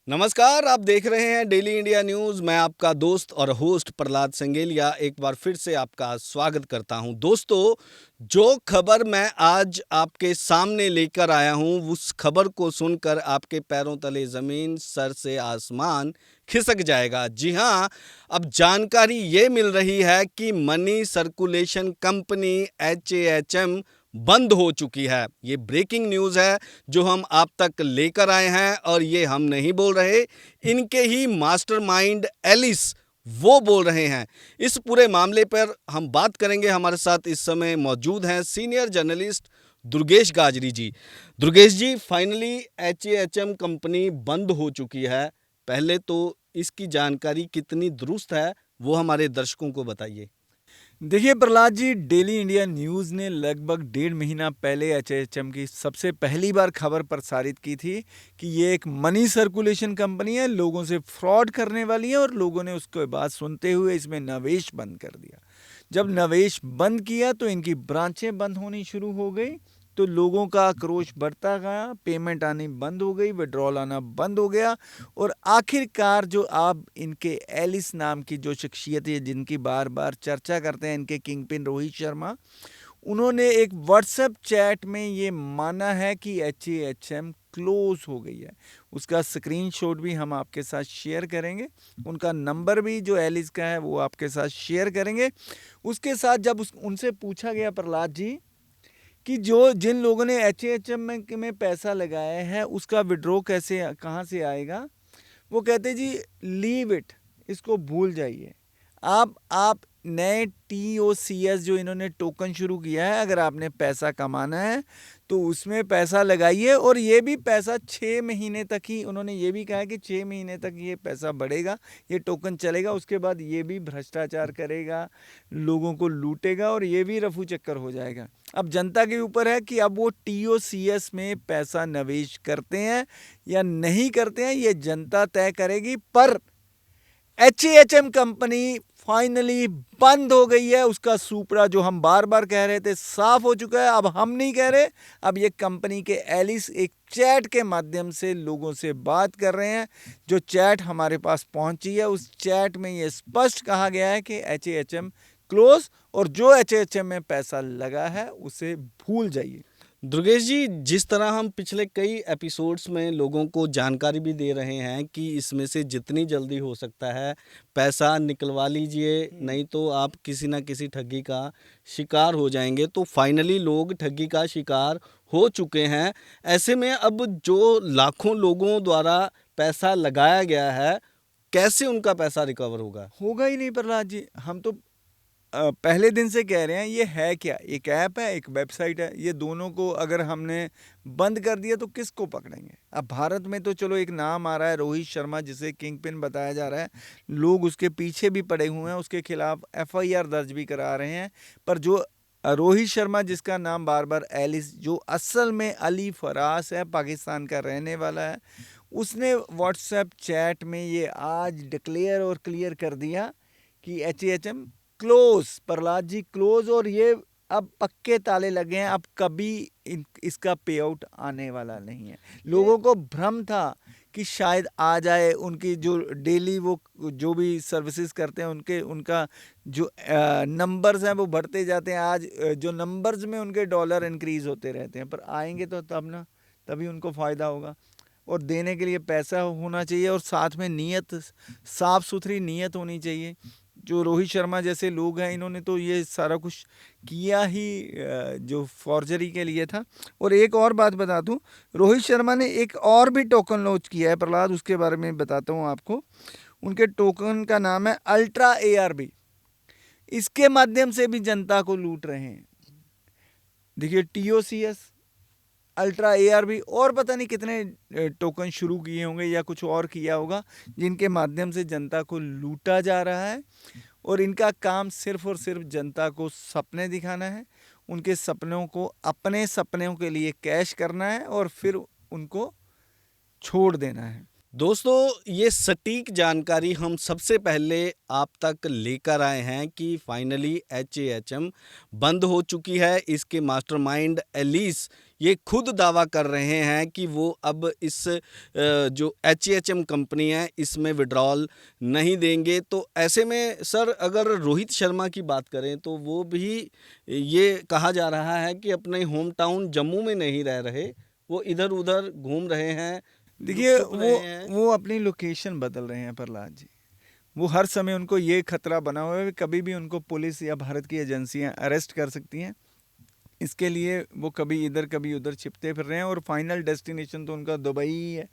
नमस्कार, आप देख रहे हैं डेली इंडिया न्यूज़। मैं आपका दोस्त और होस्ट प्रहलाद संगेलिया एक बार फिर से आपका स्वागत करता हूं। दोस्तों, जो खबर मैं आज आपके सामने लेकर आया हूं, उस खबर को सुनकर आपके पैरों तले ज़मीन, सर से आसमान खिसक जाएगा। जी हां, अब जानकारी ये मिल रही है कि मनी सर्कुलेशन कंपनी HAHM बंद हो चुकी है। ये ब्रेकिंग न्यूज़ है जो हम आप तक लेकर आए हैं, और ये हम नहीं बोल रहे, इनके ही मास्टरमाइंड एलिस वो बोल रहे हैं। इस पूरे मामले पर हम बात करेंगे। हमारे साथ इस समय मौजूद हैं सीनियर जर्नलिस्ट दुर्गेश गाजरी जी। दुर्गेश जी, फाइनली HAHM कंपनी बंद हो चुकी है। पहले तो इसकी जानकारी कितनी दुरुस्त है वो हमारे दर्शकों को बताइए। देखिए Prahlad ji, daily India news ने लगभग 1.5 महीना पहले HAHM की सबसे पहली बार खबर प्रसारित की थी कि ये एक मनी सर्कुलेशन कंपनी है, लोगों से फ्रॉड करने वाली है, और लोगों ने उसके बाद सुनते हुए इसमें निवेश बंद कर दिया। जब निवेश बंद किया तो इनकी ब्रांचें बंद होनी शुरू हो गई, तो लोगों का आक्रोश बढ़ता गया, पेमेंट आनी बंद हो गई, विड्रॉल आना बंद हो गया, और आखिरकार जो आप इनके एलिस नाम की जो शख्सियत है जिनकी बार बार चर्चा करते हैं, इनके किंगपिन रोहित शर्मा, उन्होंने एक व्हाट्सएप चैट में ये माना है कि HAHM क्लोज हो गई है। उसका स्क्रीनशॉट भी हम आपके साथ शेयर करेंगे, उनका नंबर भी जो एलिस का है वो आपके साथ शेयर करेंगे। उसके साथ जब उनसे पूछा गया प्रहलाद जी कि जो जिन लोगों ने HAHM में पैसा लगाया है उसका विड्रॉ कैसे, कहाँ से आएगा, वो कहते जी लीव इट, इसको भूल जाइए। आप नए TOCS जो इन्होंने टोकन शुरू किया है, अगर आपने पैसा कमाना है तो उसमें पैसा लगाइए, और ये भी पैसा 6 महीने तक ही, उन्होंने ये भी कहा है कि 6 महीने तक ये पैसा बढ़ेगा, ये टोकन चलेगा, उसके बाद ये भी भ्रष्टाचार करेगा, लोगों को लूटेगा, और ये भी रफू चक्कर हो जाएगा। अब जनता के ऊपर है कि अब वो TOCS में पैसा निवेश करते हैं या नहीं करते हैं, ये जनता तय करेगी। पर HAHM कंपनी फाइनली बंद हो गई है, उसका सुपड़ा जो हम बार बार कह रहे थे साफ हो चुका है। अब हम नहीं कह रहे, अब ये कंपनी के एलिस एक चैट के माध्यम से लोगों से बात कर रहे हैं। जो चैट हमारे पास पहुंची है, उस चैट में ये स्पष्ट कहा गया है कि HAHM क्लोज, और जो HAHM में पैसा लगा है उसे भूल जाइए। दुर्गेश जी, जिस तरह हम पिछले कई एपिसोड्स में लोगों को जानकारी भी दे रहे हैं कि इसमें से जितनी जल्दी हो सकता है पैसा निकलवा लीजिए, नहीं तो आप किसी ना किसी ठगी का शिकार हो जाएंगे। तो फाइनली लोग ठगी का शिकार हो चुके हैं। ऐसे में अब जो लाखों लोगों द्वारा पैसा लगाया गया है, कैसे उनका पैसा रिकवर होगा? होगा ही नहीं प्रहलाद जी। हम तो पहले दिन से कह रहे हैं, ये है क्या, एक ऐप है, एक वेबसाइट है, ये दोनों को अगर हमने बंद कर दिया तो किसको पकड़ेंगे। अब भारत में तो चलो एक नाम आ रहा है रोहित शर्मा, जिसे किंगपिन बताया जा रहा है, लोग उसके पीछे भी पड़े हुए हैं, उसके खिलाफ FIR दर्ज भी करा रहे हैं। पर जो रोहित शर्मा, जिसका नाम बार बार एलिस, जो असल में अली फरास है, पाकिस्तान का रहने वाला है, उसने व्हाट्सएप चैट में ये आज डिक्लेयर और क्लियर कर दिया कि HAHM close, Prahlad ji close, और ये अब पक्के ताले लगे हैं, अब कभी इसका पे आउट आने वाला नहीं है। लोगों को भ्रम था कि शायद आ जाए, उनकी जो डेली वो जो भी सर्विसेज करते हैं उनका जो नंबर्स हैं वो बढ़ते जाते हैं। आज जो नंबर्स में उनके डॉलर इंक्रीज होते रहते हैं, पर आएंगे तो तब ना, तभी उनको फ़ायदा होगा। और देने के लिए पैसा होना चाहिए, और साथ में नीयत, साफ़ सुथरी नीयत होनी चाहिए। जो रोहित शर्मा जैसे लोग हैं, इन्होंने तो ये सारा कुछ किया ही जो फॉर्जरी के लिए था। और एक और बात बता दूं, रोहित शर्मा ने एक और भी टोकन लॉन्च किया है प्रहलाद, उसके बारे में बताता हूं आपको। उनके टोकन का नाम है अल्ट्रा ARB। इसके माध्यम से भी जनता को लूट रहे हैं। देखिए TOCS, अल्ट्रा ARB, और पता नहीं कितने टोकन शुरू किए होंगे या कुछ और किया होगा, जिनके माध्यम से जनता को लूटा जा रहा है। और इनका काम सिर्फ और सिर्फ जनता को सपने दिखाना है, उनके सपनों को, अपने सपनों के लिए कैश करना है, और फिर उनको छोड़ देना है। दोस्तों, ये सटीक जानकारी हम सबसे पहले आप तक लेकर आए हैं कि फाइनली HAHM बंद हो चुकी है। इसके मास्टरमाइंड एलिस ये खुद दावा कर रहे हैं कि वो अब इस जो HAHM कंपनी है इसमें विड्रॉल नहीं देंगे। तो ऐसे में सर अगर रोहित शर्मा की बात करें तो वो भी ये कहा जा रहा है कि अपने होम टाउन जम्मू में नहीं रह रहे, वो इधर-उधर घूम रहे हैं, देखिए लुक-छुप रहे हैं। वो अपनी लोकेशन बदल रहे हैं प्रहलाद जी। वो हर समय उनको ये खतरा बना हुआ है कि कभी भी उनको पुलिस या भारत की एजेंसियां अरेस्ट कर सकती हैं। इसके लिए वो कभी इधर कभी उधर छिपते फिर रहे हैं और फाइनल डेस्टिनेशन तो उनका दुबई ही है।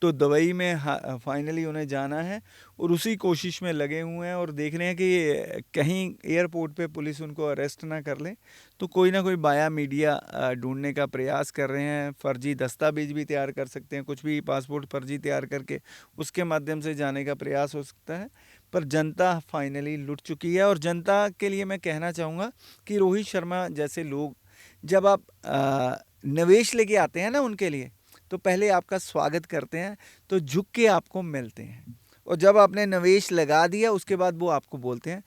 तो दुबई में फाइनली उन्हें जाना है और उसी कोशिश में लगे हुए हैं और देख रहे हैं कि कहीं एयरपोर्ट पे पुलिस उनको अरेस्ट ना कर ले, तो कोई ना कोई बाया मीडिया ढूंढने का प्रयास कर रहे हैं। फर्जी दस्तावेज भी तैयार कर सकते हैं, कुछ भी पासपोर्ट फर्जी तैयार करके उसके माध्यम से जाने का प्रयास हो सकता है। पर जनता फाइनली लुट चुकी है और जनता के लिए मैं कहना चाहूँगा कि रोहित शर्मा जैसे लोग जब आप निवेश लेके आते हैं ना उनके लिए, तो पहले आपका स्वागत करते हैं, तो झुक के आपको मिलते हैं। और जब आपने निवेश लगा दिया उसके बाद वो आपको बोलते हैं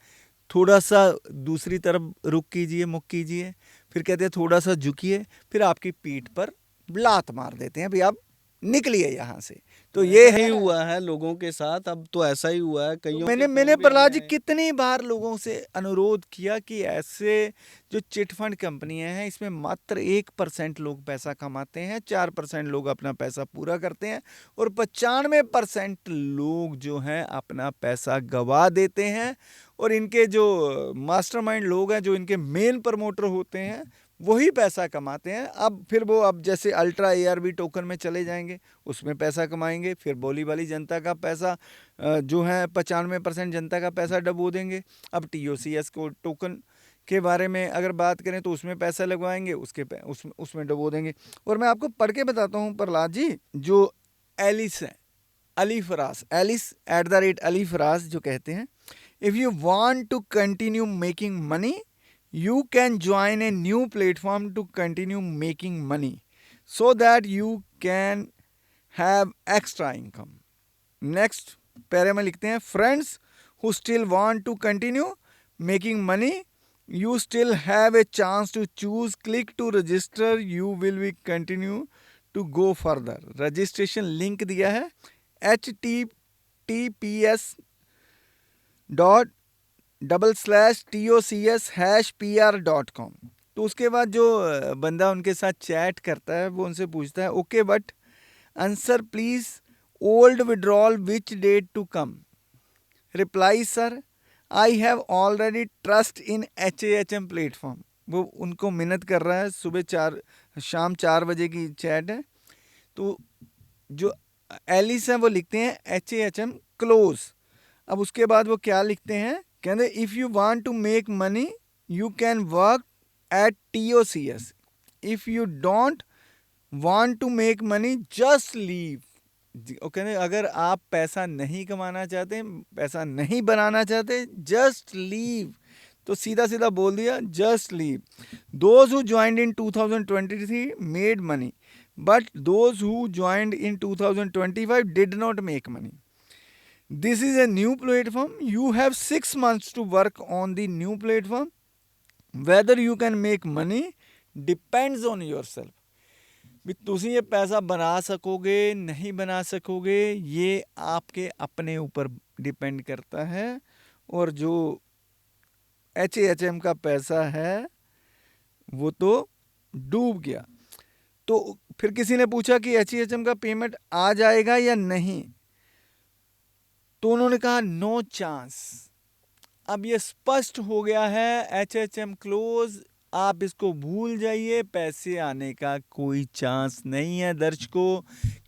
थोड़ा सा दूसरी तरफ रुख कीजिए, मुख कीजिए, फिर कहते हैं थोड़ा सा झुकिए, फिर आपकी पीठ पर लात मार देते हैं, भाई आप निकलिए यहाँ से। तो ये ऐसा ही है हुआ है लोगों के साथ, अब तो ऐसा ही हुआ है कईयों के मैंने फोन भी प्रहलाद जी हमें। कितनी बार लोगों से अनुरोध किया कि ऐसे जो चिट फंड कंपनियां हैं इसमें मात्र 1% लोग पैसा कमाते हैं, 4% लोग अपना पैसा पूरा करते हैं और 95% लोग जो हैं अपना पैसा गवा देते हैं। और इनके जो मास्टरमाइंड लोग हैं, जो इनके मेन प्रमोटर होते हैं, वही पैसा कमाते हैं। अब फिर वो अब जैसे अल्ट्रा ARB टोकन में चले जाएंगे, उसमें पैसा कमाएंगे, फिर बोली वाली जनता का पैसा जो है 95% जनता का पैसा डबो देंगे। अब TOCS को टोकन के बारे में अगर बात करें तो उसमें पैसा लगवाएंगे, उसमें डबो देंगे। और मैं आपको पढ़ के बताता हूँ प्रहलाद जी, जो एलिस है, अली फराज, एलिस @अली फराज जो कहते हैं, if you want to continue making money you can join a new platform to continue making money so that you can have extra income. Next पैरे में लिखते हैं, friends who still want to continue making money, you still have a chance to choose, click to register, you will be continue to go further. Registration link दिया है https://tocs#pr.com। तो उसके बाद जो बंदा उनके साथ चैट करता है वो उनसे पूछता है, okay but answer please old withdrawal which date to come. Reply sir I have already trust in HAHM platform. वो उनको मिन्नत कर रहा है, शाम 4 बजे की चैट है। तो जो एलिस है वो लिखते हैं HAHM क्लोज। अब उसके बाद वो क्या लिखते हैं, कहते if you want to make money you can work at TOCS, if you don't want to make money just leave. और कहते अगर आप पैसा नहीं कमाना चाहते, पैसा नहीं बनाना चाहते, जस्ट लीव। तो सीधा सीधा बोल दिया just leave. Those who joined in 2023 made money but those who joined in 2025 did not make money. This is a new platform. You have 6 months to work on the new platform. Whether you can make money depends on yourself. भी तुसी ये पैसा बना सकोगे नहीं बना सकोगे ये आपके अपने ऊपर डिपेंड करता है। और जो HAHM का पैसा है वो तो डूब गया। तो फिर किसी ने पूछा कि HAHM का पेमेंट आ जाएगा या नहीं, तो उन्होंने कहा नो चांस। अब ये स्पष्ट हो गया है HAHM क्लोज, आप इसको भूल जाइए, पैसे आने का कोई चांस नहीं है। दर्शकों,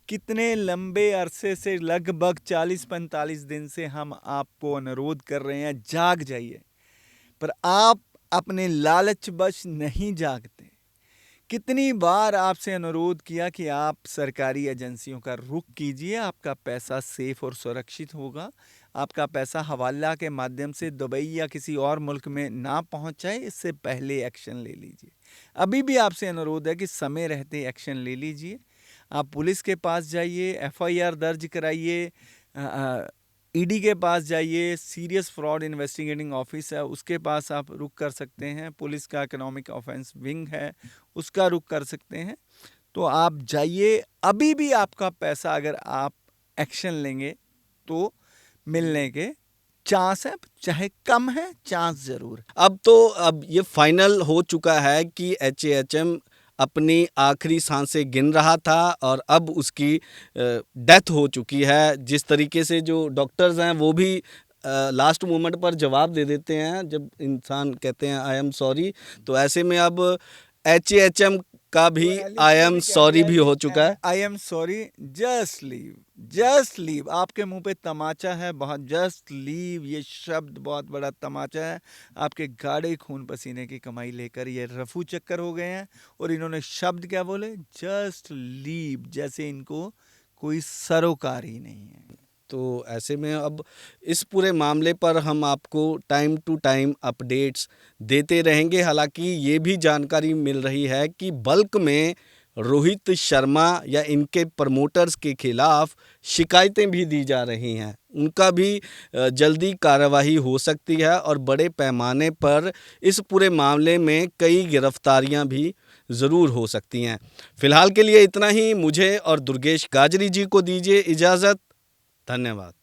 कितने लंबे अरसे से, लगभग 40-45 दिन से हम आपको अनुरोध कर रहे हैं जाग जाइए, पर आप अपने लालचवश नहीं जागते। कितनी बार आपसे अनुरोध किया कि आप सरकारी एजेंसियों का रुख कीजिए, आपका पैसा सेफ और सुरक्षित होगा, आपका पैसा हवाला के माध्यम से दुबई या किसी और मुल्क में ना पहुंच जाए, इससे पहले एक्शन ले लीजिए। अभी भी आपसे अनुरोध है कि समय रहते एक्शन ले लीजिए। आप पुलिस के पास जाइए, FIR दर्ज कराइए, ईडी के पास जाइए, सीरियस फ्रॉड इन्वेस्टिगेटिंग ऑफिस है, उसके पास आप रुक कर सकते हैं। पुलिस का इकोनॉमिक ऑफेंस विंग है, उसका रुक कर सकते हैं। तो आप जाइए, अभी भी आपका पैसा अगर आप एक्शन लेंगे तो मिलने के चांस है, चाहे कम है, चांस जरूर। अब ये फाइनल हो चुका है कि एचएएचएम अपनी आखिरी सांसें गिन रहा था और अब उसकी डेथ हो चुकी है। जिस तरीके से जो डॉक्टर्स हैं वो भी लास्ट मोमेंट पर जवाब दे देते हैं जब इंसान कहते हैं आई एम सॉरी, तो ऐसे में अब एचएएचएम का भी आई एम सॉरी भी हो चुका है। I am sorry, just leave, just leave. आपके मुंह पे तमाचा है बहुत, जस्ट लीव ये शब्द बहुत बड़ा तमाचा है। आपके गाढ़े खून पसीने की कमाई लेकर ये रफू चक्कर हो गए हैं और इन्होंने शब्द क्या बोले, जस्ट लीव, जैसे इनको कोई सरोकार ही नहीं है। तो ऐसे में अब इस पूरे मामले पर हम आपको टाइम टू टाइम अपडेट्स देते रहेंगे। हालांकि ये भी जानकारी मिल रही है कि बल्क में रोहित शर्मा या इनके प्रमोटर्स के खिलाफ शिकायतें भी दी जा रही हैं। उनका भी जल्दी कार्रवाई हो सकती है और बड़े पैमाने पर इस पूरे मामले में कई गिरफ्तारियां भी ज़रूर हो सकती हैं। फिलहाल के लिए इतना ही। मुझे और दुर्गेश गाजरी जी को दीजिए इजाज़त। धन्यवाद।